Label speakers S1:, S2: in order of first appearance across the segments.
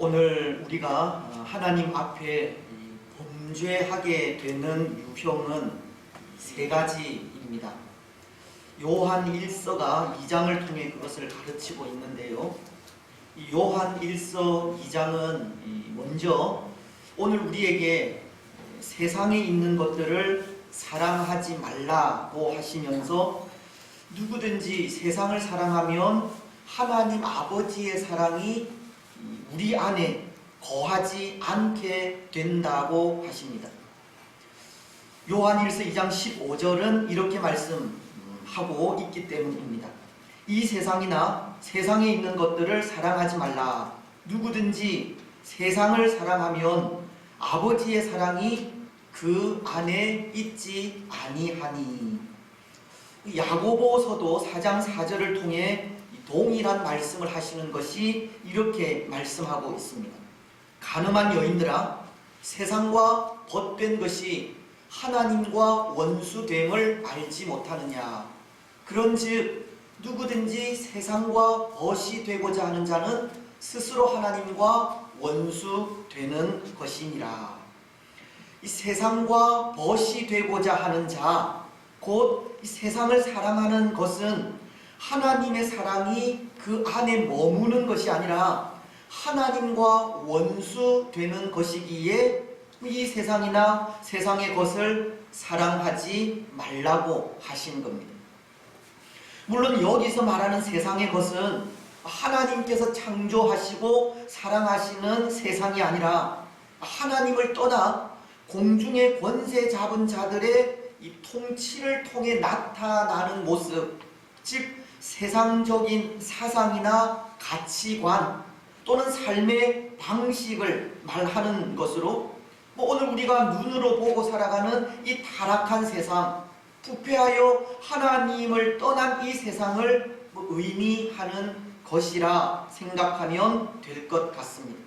S1: 오늘 우리가 하나님 앞에 범죄하게 되는 유형은 세 가지입니다. 요한 1서가 2장을 통해 그것을 가르치고 있는데요. 이 요한 1서 2장은 먼저 오늘 우리에게 세상에 있는 것들을 사랑하지 말라고 하시면서 누구든지 세상을 사랑하면 하나님 아버지의 사랑이 우리 안에 거하지 않게 된다고 하십니다. 요한 1서 2장 15절은 이렇게 말씀하고 있기 때문입니다. 이 세상이나 세상에 있는 것들을 사랑하지 말라. 누구든지 세상을 사랑하면 아버지의 사랑이 그 안에 있지 아니하니. 야고보서도 4장 4절을 통해 동일한 말씀을 하시는 것이 이렇게 말씀하고 있습니다. 가늠한 여인들아, 세상과 벗된 것이 하나님과 원수됨을 알지 못하느냐. 그런즉 누구든지 세상과 벗이 되고자 하는 자는 스스로 하나님과 원수되는 것이니라. 이 세상과 벗이 되고자 하는 자, 곧 이 세상을 사랑하는 것은 하나님의 사랑이 그 안에 머무는 것이 아니라 하나님과 원수되는 것이기에 이 세상이나 세상의 것을 사랑하지 말라고 하신 겁니다. 물론 여기서 말하는 세상의 것은 하나님께서 창조하시고 사랑하시는 세상이 아니라 하나님을 떠나 공중의 권세 잡은 자들의 이 통치를 통해 나타나는 모습, 즉 세상적인 사상이나 가치관 또는 삶의 방식을 말하는 것으로 오늘 우리가 눈으로 보고 살아가는 이 타락한 세상, 부패하여 하나님을 떠난 이 세상을 의미하는 것이라 생각하면 될 것 같습니다.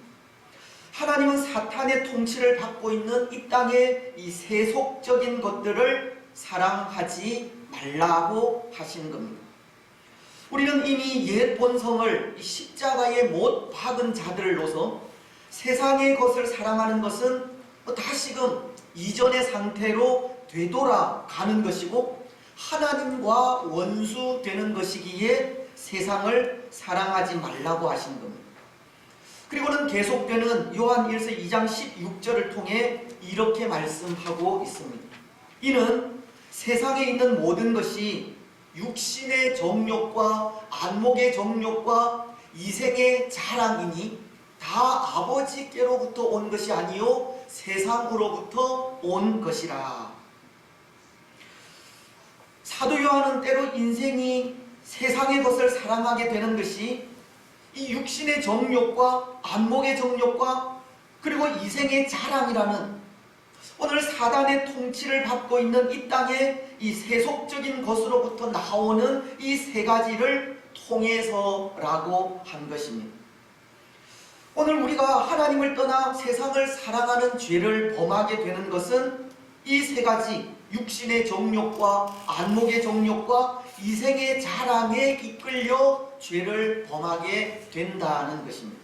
S1: 하나님은 사탄의 통치를 받고 있는 이 땅의 이 세속적인 것들을 사랑하지 말라고 하시는 겁니다. 우리는 이미 옛 본성을 십자가에 못 박은 자들로서 세상의 것을 사랑하는 것은 다시금 이전의 상태로 되돌아가는 것이고 하나님과 원수되는 것이기에 세상을 사랑하지 말라고 하신 겁니다. 그리고는 계속되는 요한 1서 2장 16절을 통해 이렇게 말씀하고 있습니다. 이는 세상에 있는 모든 것이 육신의 정욕과 안목의 정욕과 이생의 자랑이니 다 아버지께로부터 온 것이 아니요 세상으로부터 온 것이라. 사도 요한은 때로 인생이 세상의 것을 사랑하게 되는 것이 이 육신의 정욕과 안목의 정욕과 그리고 이생의 자랑이라는 오늘 사단의 통치를 받고 있는 이 땅의 이 세속적인 것으로부터 나오는 이 세 가지를 통해서라고 한 것입니다. 오늘 우리가 하나님을 떠나 세상을 사랑하는 죄를 범하게 되는 것은 이 세 가지 육신의 정욕과 안목의 정욕과 이생의 자랑에 이끌려 죄를 범하게 된다는 것입니다.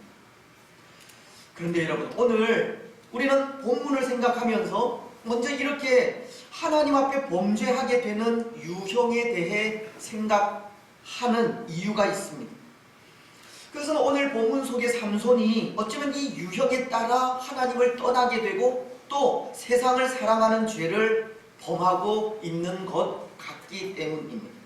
S1: 그런데 여러분, 오늘 우리는 본문을 생각하면서 먼저 이렇게 하나님 앞에 범죄하게 되는 유형에 대해 생각하는 이유가 있습니다. 그래서 오늘 본문 속의 삼손이 어쩌면 이 유형에 따라 하나님을 떠나게 되고 또 세상을 사랑하는 죄를 범하고 있는 것 같기 때문입니다.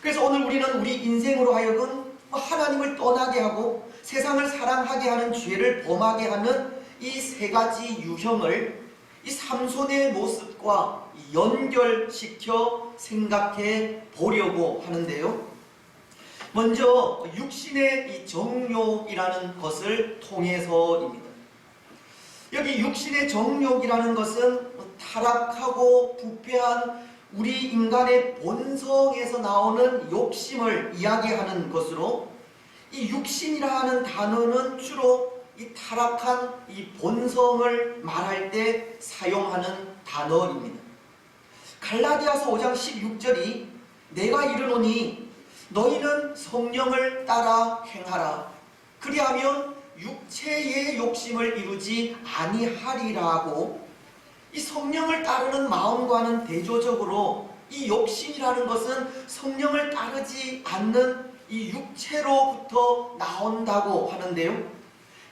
S1: 그래서 오늘 우리는 우리 인생으로 하여금 하나님을 떠나게 하고 세상을 사랑하게 하는 죄를 범하게 하는 이 세 가지 유형을 이 삼손의 모습과 연결시켜 생각해 보려고 하는데요. 먼저 육신의 이 정욕이라는 것을 통해서입니다. 여기 육신의 정욕이라는 것은 타락하고 부패한 우리 인간의 본성에서 나오는 욕심을 이야기하는 것으로 이 육신이라 하는 단어는 주로 이 타락한 이 본성을 말할 때 사용하는 단어입니다. 갈라디아서 5장 16절이 내가 이르노니 너희는 성령을 따라 행하라. 그리하면 육체의 욕심을 이루지 아니하리라고, 이 성령을 따르는 마음과는 대조적으로 이 욕심이라는 것은 성령을 따르지 않는 이 육체로부터 나온다고 하는데요.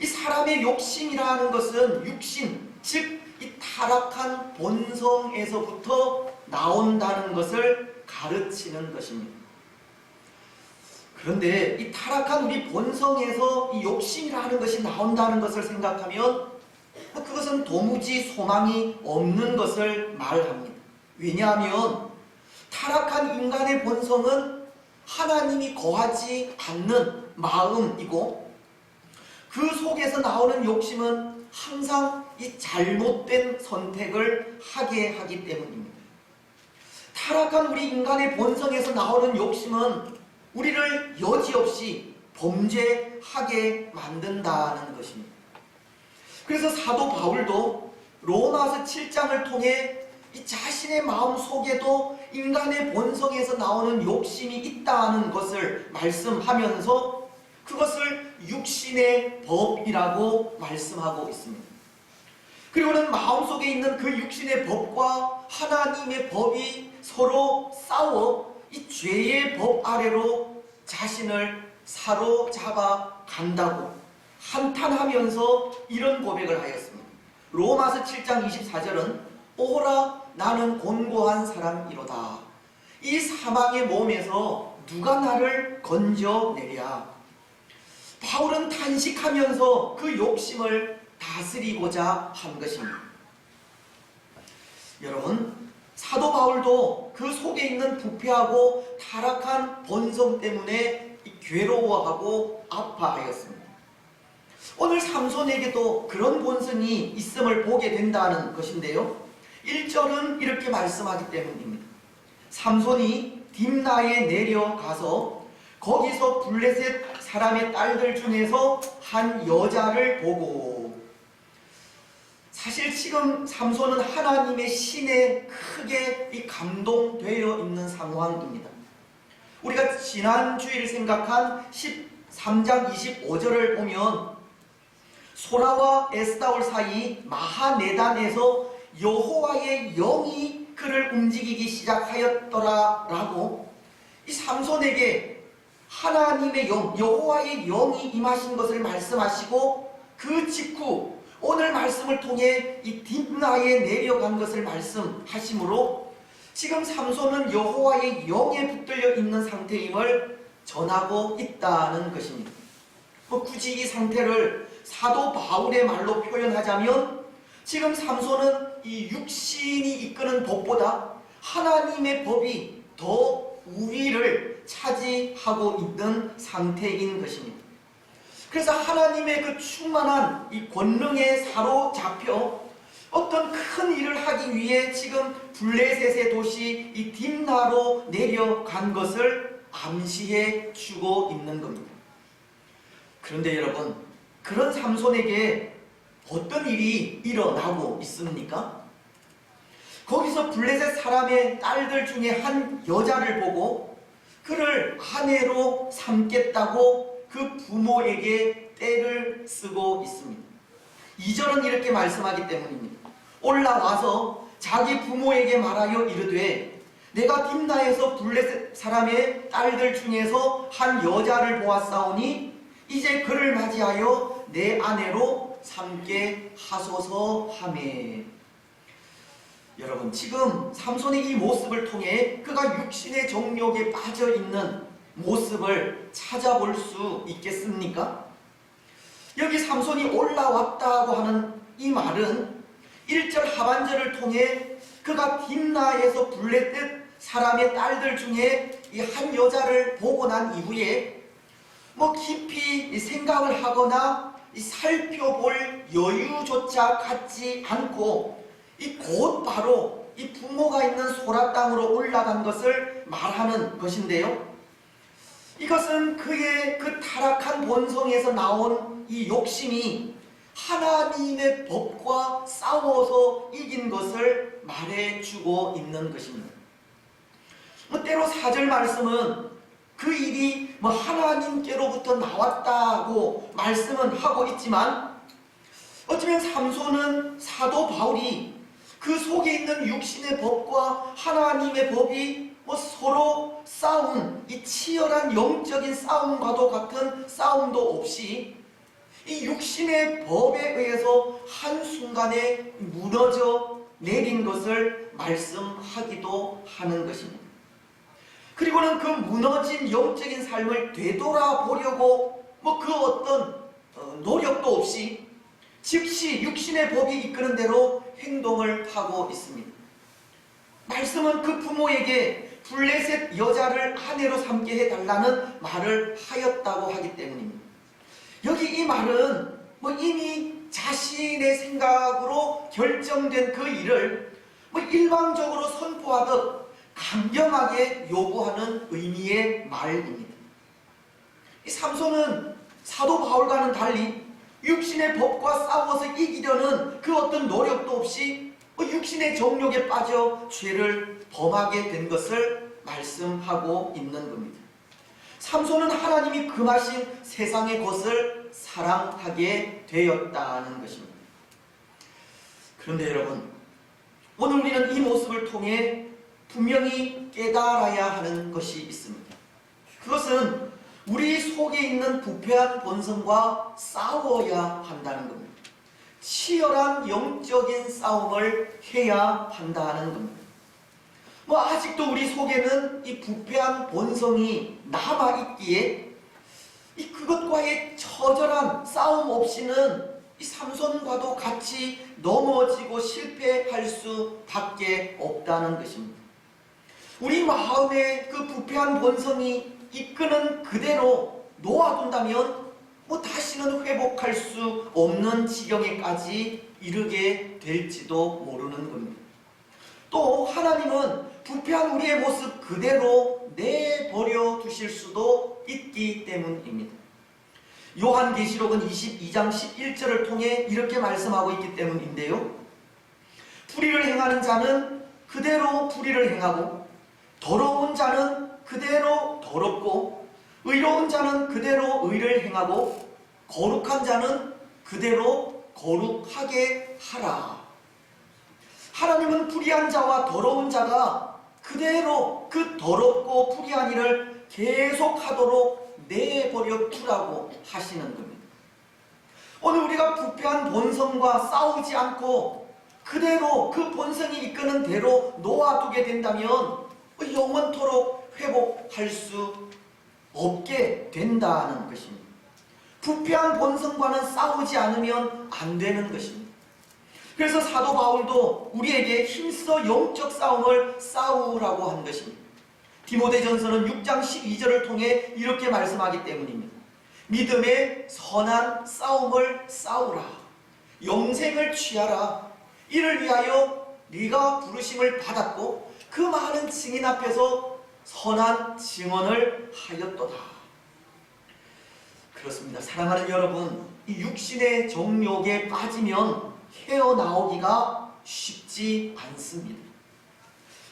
S1: 이 사람의 욕심이라는 것은 육신, 즉 이 타락한 본성에서부터 나온다는 것을 가르치는 것입니다. 그런데 이 타락한 우리 본성에서 이 욕심이라는 것이 나온다는 것을 생각하면 그것은 도무지 소망이 없는 것을 말합니다. 왜냐하면 타락한 인간의 본성은 하나님이 거하지 않는 마음이고, 그 속에서 나오는 욕심은 항상 이 잘못된 선택을 하게 하기 때문입니다. 타락한 우리 인간의 본성에서 나오는 욕심은 우리를 여지없이 범죄하게 만든다는 것입니다. 그래서 사도 바울도 로마서 7장을 통해 이 자신의 마음 속에도 인간의 본성에서 나오는 욕심이 있다는 것을 말씀하면서 그것을 육신의 법이라고 말씀하고 있습니다. 그리고는 마음속에 있는 그 육신의 법과 하나님의 법이 서로 싸워 이 죄의 법 아래로 자신을 사로잡아 간다고 한탄하면서 이런 고백을 하였습니다. 로마서 7장 24절은 오라 나는 곤고한 사람이로다. 이 사망의 몸에서 누가 나를 건져내랴. 바울은 탄식하면서 그 욕심을 다스리고자 한 것입니다. 여러분, 사도 바울도 그 속에 있는 부패하고 타락한 본성 때문에 괴로워하고 아파하였습니다. 오늘 삼손에게도 그런 본성이 있음을 보게 된다는 것인데요. 1절은 이렇게 말씀하기 때문입니다. 삼손이 딥나에 내려가서 거기서 블레셋 사람의 딸들 중에서 한 여자를 보고, 사실 지금 삼손은 하나님의 신에 크게 감동되어 있는 상황입니다. 우리가 지난 주일 생각한 13장 25절을 보면 소라와 에스다올 사이 마하네단에서 여호와의 영이 그를 움직이기 시작하였더라 라고, 이 삼손에게 하나님의 영, 여호와의 영이 임하신 것을 말씀하시고, 그 직후 오늘 말씀을 통해 이 딥나에 내려간 것을 말씀하시므로 지금 삼손은 여호와의 영에 붙들려 있는 상태임을 전하고 있다는 것입니다. 굳이 이 상태를 사도 바울의 말로 표현하자면 지금 삼손은 이 육신이 이끄는 법보다 하나님의 법이 더 우위를 차지하고 있는 상태인 것입니다. 그래서 하나님의 그 충만한 이 권능에 사로잡혀 어떤 큰 일을 하기 위해 지금 블레셋의 도시 이 딥나로 내려간 것을 암시해 주고 있는 겁니다. 그런데 여러분, 그런 삼손에게 어떤 일이 일어나고 있습니까? 거기서 블레셋 사람의 딸들 중에 한 여자를 보고 그를 아내로 삼겠다고 그 부모에게 떼를 쓰고 있습니다. 2절은 이렇게 말씀하기 때문입니다. 올라와서 자기 부모에게 말하여 이르되 내가 딥나에서 블레셋 사람의 딸들 중에서 한 여자를 보았사오니 이제 그를 맞이하여 내 아내로 삼게 하소서 하매. 여러분, 지금 삼손의 이 모습을 통해 그가 육신의 정욕에 빠져 있는 모습을 찾아볼 수 있겠습니까? 여기 삼손이 올라왔다고 하는 이 말은 1절 하반절을 통해 그가 딥나에서 블레셋 사람의 딸들 중에 이 한 여자를 보고 난 이후에 깊이 생각을 하거나 살펴볼 여유조차 갖지 않고 곧바로 이 부모가 있는 소라 땅으로 올라간 것을 말하는 것인데요. 이것은 그의 그 타락한 본성에서 나온 이 욕심이 하나님의 법과 싸워서 이긴 것을 말해주고 있는 것입니다. 때로 4절 말씀은 그 일이 하나님께로부터 나왔다고 말씀은 하고 있지만, 어쩌면 삼손은 사도 바울이 그 속에 있는 육신의 법과 하나님의 법이 서로 싸운 이 치열한 영적인 싸움과도 같은 싸움도 없이 이 육신의 법에 의해서 한순간에 무너져 내린 것을 말씀하기도 하는 것입니다. 그리고는 그 무너진 영적인 삶을 되돌아보려고 그 어떤 노력도 없이 즉시 육신의 법이 이끄는 대로 행동을 하고 있습니다. 말씀은 그 부모에게 블레셋 여자를 아내로 삼게 해달라는 말을 하였다고 하기 때문입니다. 여기 이 말은 이미 자신의 생각으로 결정된 그 일을 일방적으로 선포하듯 강경하게 요구하는 의미의 말입니다. 이 삼손은 사도 바울과는 달리 육신의 법과 싸워서 이기려는 그 어떤 노력도 없이 육신의 정욕에 빠져 죄를 범하게 된 것을 말씀하고 있는 겁니다. 삼손은 하나님이 금하신 세상의 것을 사랑하게 되었다는 것입니다. 그런데 여러분, 오늘 우리는 이 모습을 통해 분명히 깨달아야 하는 것이 있습니다. 그것은 우리 속에 있는 부패한 본성과 싸워야 한다는 겁니다. 치열한 영적인 싸움을 해야 한다는 겁니다. 아직도 우리 속에는 이 부패한 본성이 남아있기에 그것과의 처절한 싸움 없이는 이 삼손과도 같이 넘어지고 실패할 수밖에 없다는 것입니다. 우리 마음의 그 부패한 본성이 이끄는 그대로 놓아둔다면 다시는 회복할 수 없는 지경에까지 이르게 될지도 모르는 겁니다. 또 하나님은 부패한 우리의 모습 그대로 내버려 두실 수도 있기 때문입니다. 요한계시록은 22장 11절을 통해 이렇게 말씀하고 있기 때문인데요. 불의를 행하는 자는 그대로 불의를 행하고, 더러운 자는 그대로 더럽고, 의로운 자는 그대로 의를 행하고, 거룩한 자는 그대로 거룩하게 하라. 하나님은 불의한 자와 더러운 자가 그대로 그 더럽고 불의한 일을 계속하도록 내버려 두라고 하시는 겁니다. 오늘 우리가 부패한 본성과 싸우지 않고 그대로 그 본성이 이끄는 대로 놓아두게 된다면 영원토록 회복할 수 없게 된다는 것입니다. 부패한 본성과는 싸우지 않으면 안 되는 것입니다. 그래서 사도 바울도 우리에게 힘써 영적 싸움을 싸우라고 한 것입니다. 디모데전서는 6장 12절을 통해 이렇게 말씀하기 때문입니다. 믿음의 선한 싸움을 싸우라. 영생을 취하라. 이를 위하여 네가 부르심을 받았고 그 많은 증인 앞에서 선한 증언을 하였도다. 그렇습니다. 사랑하는 여러분, 이 육신의 정욕에 빠지면 헤어나오기가 쉽지 않습니다.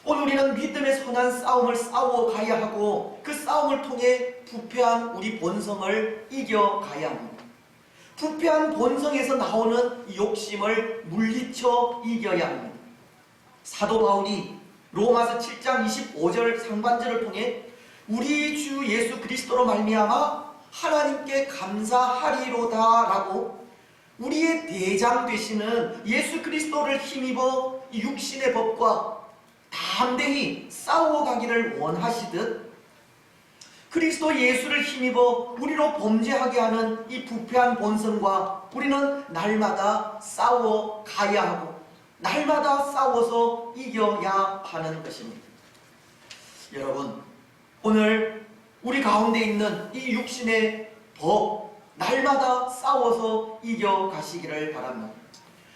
S1: 오늘 우리는 믿음의 선한 싸움을 싸워가야 하고 그 싸움을 통해 부패한 우리 본성을 이겨가야 합니다. 부패한 본성에서 나오는 욕심을 물리쳐 이겨야 합니다. 사도 바울이 로마서 7장 25절 상반절을 통해 우리 주 예수 그리스도로 말미암아 하나님께 감사하리로다라고 우리의 대장 되시는 예수 그리스도를 힘입어 육신의 법과 담대히 싸워가기를 원하시듯 그리스도 예수를 힘입어 우리로 범죄하게 하는 이 부패한 본성과 우리는 날마다 싸워가야 하고 날마다 싸워서 이겨야 하는 것입니다. 여러분, 오늘 우리 가운데 있는 이 육신의 법 날마다 싸워서 이겨가시기를 바랍니다.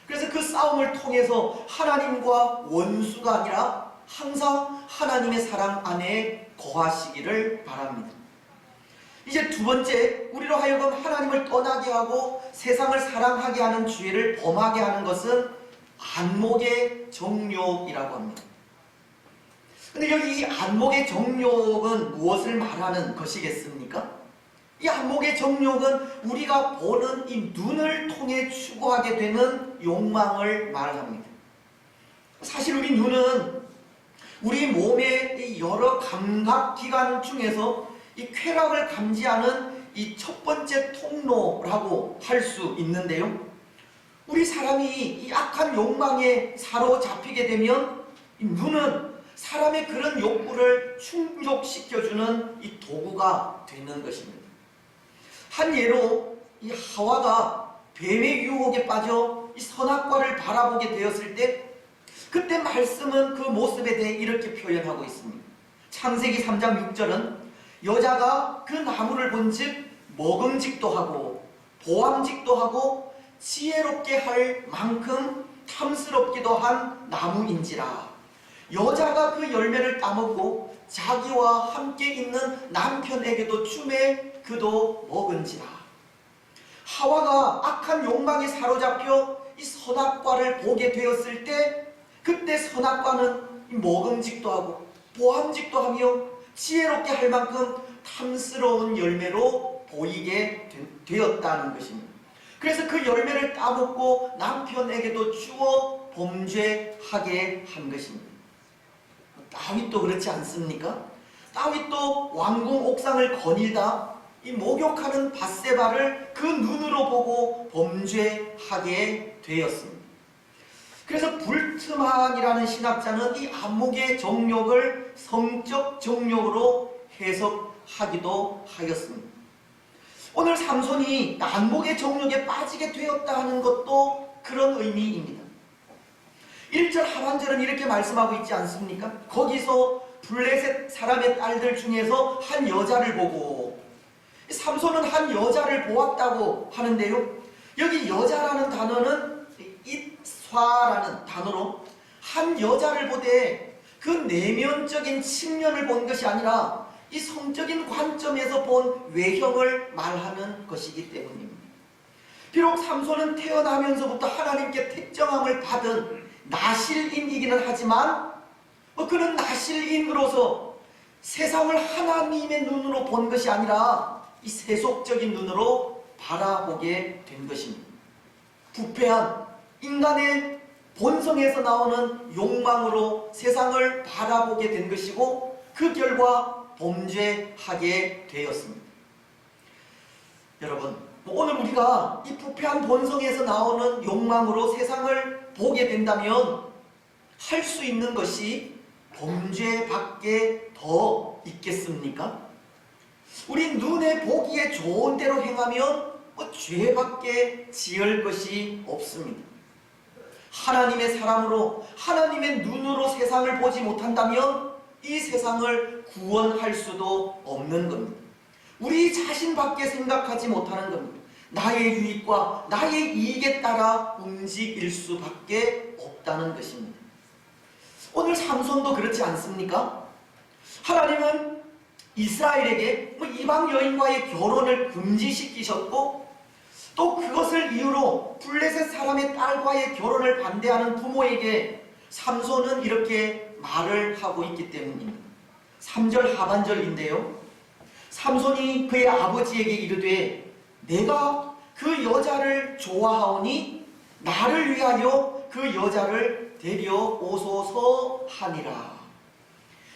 S1: 그래서 그 싸움을 통해서 하나님과 원수가 아니라 항상 하나님의 사랑 안에 거하시기를 바랍니다. 이제 두 번째, 우리로 하여금 하나님을 떠나게 하고 세상을 사랑하게 하는 죄를 범하게 하는 것은 안목의 정욕이라고 합니다. 근데 여기 이 안목의 정욕은 무엇을 말하는 것이겠습니까? 이 안목의 정욕은 우리가 보는 이 눈을 통해 추구하게 되는 욕망을 말합니다. 사실 우리 눈은 우리 몸의 여러 감각기관 중에서 이 쾌락을 감지하는 이 첫 번째 통로라고 할 수 있는데요. 우리 사람이 이 악한 욕망에 사로잡히게 되면 이 눈은 사람의 그런 욕구를 충족시켜주는 이 도구가 되는 것입니다. 한 예로 이 하와가 뱀의 유혹에 빠져 이 선악과를 바라보게 되었을 때 그때 말씀은 그 모습에 대해 이렇게 표현하고 있습니다. 창세기 3장 6절은 여자가 그 나무를 본즉 먹음직도 하고 보암직도 하고 지혜롭게 할 만큼 탐스럽기도 한 나무인지라. 여자가 그 열매를 따먹고 자기와 함께 있는 남편에게도 주매 그도 먹은지라. 하와가 악한 욕망에 사로잡혀 이 선악과를 보게 되었을 때 그때 선악과는 먹음직도 하고 보암직도 하며 지혜롭게 할 만큼 탐스러운 열매로 보이게 되었다는 것입니다. 그래서 그 열매를 따먹고 남편에게도 주어 범죄하게 한 것입니다. 다윗도 그렇지 않습니까? 다윗도 왕궁 옥상을 거닐다 이 목욕하는 밧세바를 그 눈으로 보고 범죄하게 되었습니다. 그래서 불트만이라는 신학자는 이 안목의 정욕을 성적 정욕으로 해석하기도 하였습니다. 오늘 삼손이 안목의 정욕에 빠지게 되었다 하는 것도 그런 의미입니다. 1절 하반절은 이렇게 말씀하고 있지 않습니까? 거기서 블레셋 사람의 딸들 중에서 한 여자를 보고, 삼손은 한 여자를 보았다고 하는데요, 여기 여자라는 단어는 it사라는 단어로 한 여자를 보되 그 내면적인 측면을 본 것이 아니라 이 성적인 관점에서 본 외형을 말하는 것이기 때문입니다. 비록 삼손은 태어나면서부터 하나님께 택정함을 받은 나실인이기는 하지만 그는 나실인으로서 세상을 하나님의 눈으로 본 것이 아니라 이 세속적인 눈으로 바라보게 된 것입니다. 부패한 인간의 본성에서 나오는 욕망으로 세상을 바라보게 된 것이고 그 결과 범죄하게 되었습니다. 여러분, 오늘 우리가 이 부패한 본성에서 나오는 욕망으로 세상을 보게 된다면 할 수 있는 것이 범죄밖에 더 있겠습니까? 우리 눈에 보기에 좋은 대로 행하면 죄밖에 지을 것이 없습니다. 하나님의 사람으로 하나님의 눈으로 세상을 보지 못한다면 이 세상을 구원할 수도 없는 겁니다. 우리 자신밖에 생각하지 못하는 겁니다. 나의 유익과 나의 이익에 따라 움직일 수밖에 없다는 것입니다. 오늘 삼손도 그렇지 않습니까? 하나님은 이스라엘에게 이방 여인과의 결혼을 금지시키셨고 또 그것을 이유로 블레셋 사람의 딸과의 결혼을 반대하는 부모에게 삼손은 이렇게 말을 하고 있기 때문입니다. 3절 하반절인데요, 삼손이 그의 아버지에게 이르되 내가 그 여자를 좋아하오니 나를 위하여 그 여자를 데려오소서 하니라.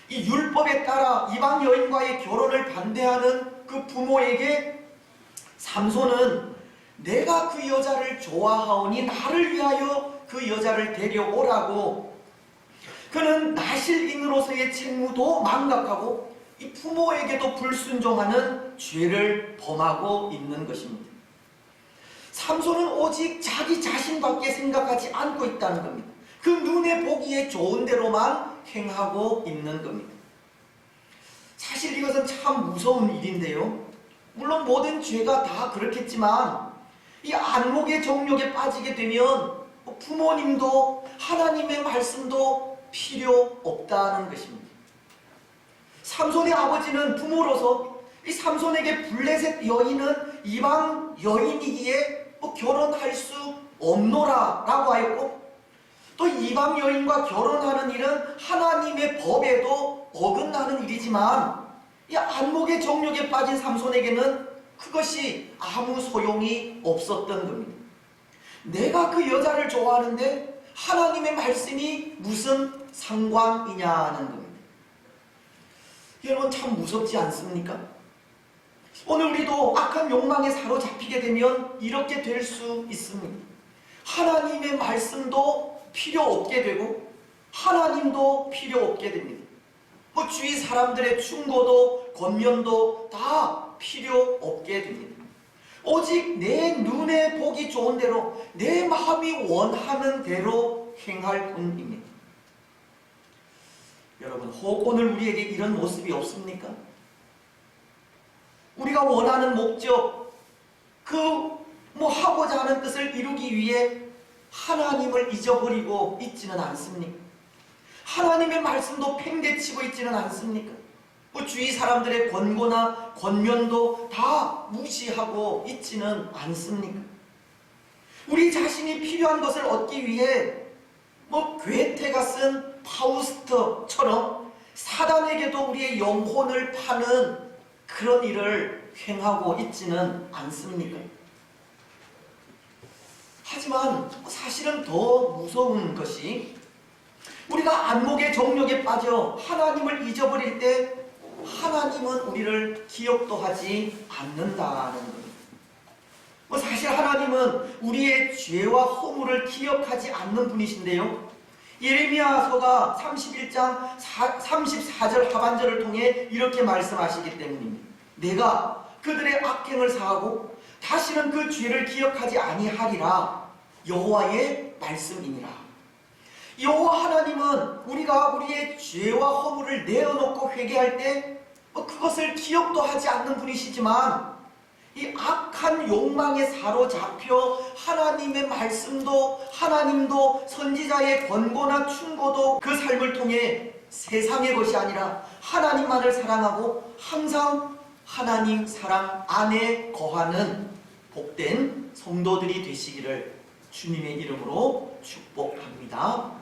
S1: 이 율법에 따라 이방 여인과의 결혼을 반대하는 그 부모에게 삼손은 내가 그 여자를 좋아하오니 나를 위하여 그 여자를 데려오라고, 그는 나실인으로서의 책무도 망각하고 이 부모에게도 불순종하는 죄를 범하고 있는 것입니다. 삼손은 오직 자기 자신밖에 생각하지 않고 있다는 겁니다. 그 눈에 보기에 좋은 대로만 행하고 있는 겁니다. 사실 이것은 참 무서운 일인데요, 물론 모든 죄가 다 그렇겠지만 이 안목의 정욕에 빠지게 되면 부모님도 하나님의 말씀도 필요 없다는 것입니다. 삼손의 아버지는 부모로서 이 삼손에게 블레셋 여인은 이방 여인이기에 결혼할 수 없노라 라고 하였고, 또 이방 여인과 결혼하는 일은 하나님의 법에도 어긋나는 일이지만 이 안목의 정욕에 빠진 삼손에게는 그것이 아무 소용이 없었던 겁니다. 내가 그 여자를 좋아하는데 하나님의 말씀이 무슨 상관이냐는 겁니다. 여러분, 참 무섭지 않습니까? 오늘 우리도 악한 욕망에 사로잡히게 되면 이렇게 될 수 있습니다. 하나님의 말씀도 필요 없게 되고 하나님도 필요 없게 됩니다. 주위 사람들의 충고도 권면도 다 필요 없게 됩니다. 오직 내 눈에 보기 좋은 대로 내 마음이 원하는 대로 행할 뿐입니다. 여러분, 혹 오늘 우리에게 이런 모습이 없습니까? 우리가 원하는 목적, 하고자 하는 뜻을 이루기 위해 하나님을 잊어버리고 있지는 않습니까? 하나님의 말씀도 팽개치고 있지는 않습니까? 주위 사람들의 권고나 권면도 다 무시하고 있지는 않습니까? 우리 자신이 필요한 것을 얻기 위해 괴테가 쓴 파우스트처럼 사단에게도 우리의 영혼을 파는 그런 일을 행하고 있지는 않습니까? 하지만 사실은 더 무서운 것이 우리가 안목의 정욕에 빠져 하나님을 잊어버릴 때 하나님은 우리를 기억도 하지 않는다는 겁니다. 사실 하나님은 우리의 죄와 허물을 기억하지 않는 분이신데요, 예레미야서가 31장 34절 하반절을 통해 이렇게 말씀하시기 때문입니다. 내가 그들의 악행을 사하고 다시는 그 죄를 기억하지 아니하리라. 여호와의 말씀이니라. 여호와 하나님은 우리가 우리의 죄와 허물을 내어놓고 회개할 때 그것을 기억도 하지 않는 분이시지만 이 악한 욕망에 사로잡혀 하나님의 말씀도 하나님도 선지자의 권고나 충고도 그 삶을 통해 세상의 것이 아니라 하나님만을 사랑하고 항상 하나님 사랑 안에 거하는 복된 성도들이 되시기를 주님의 이름으로 축복합니다.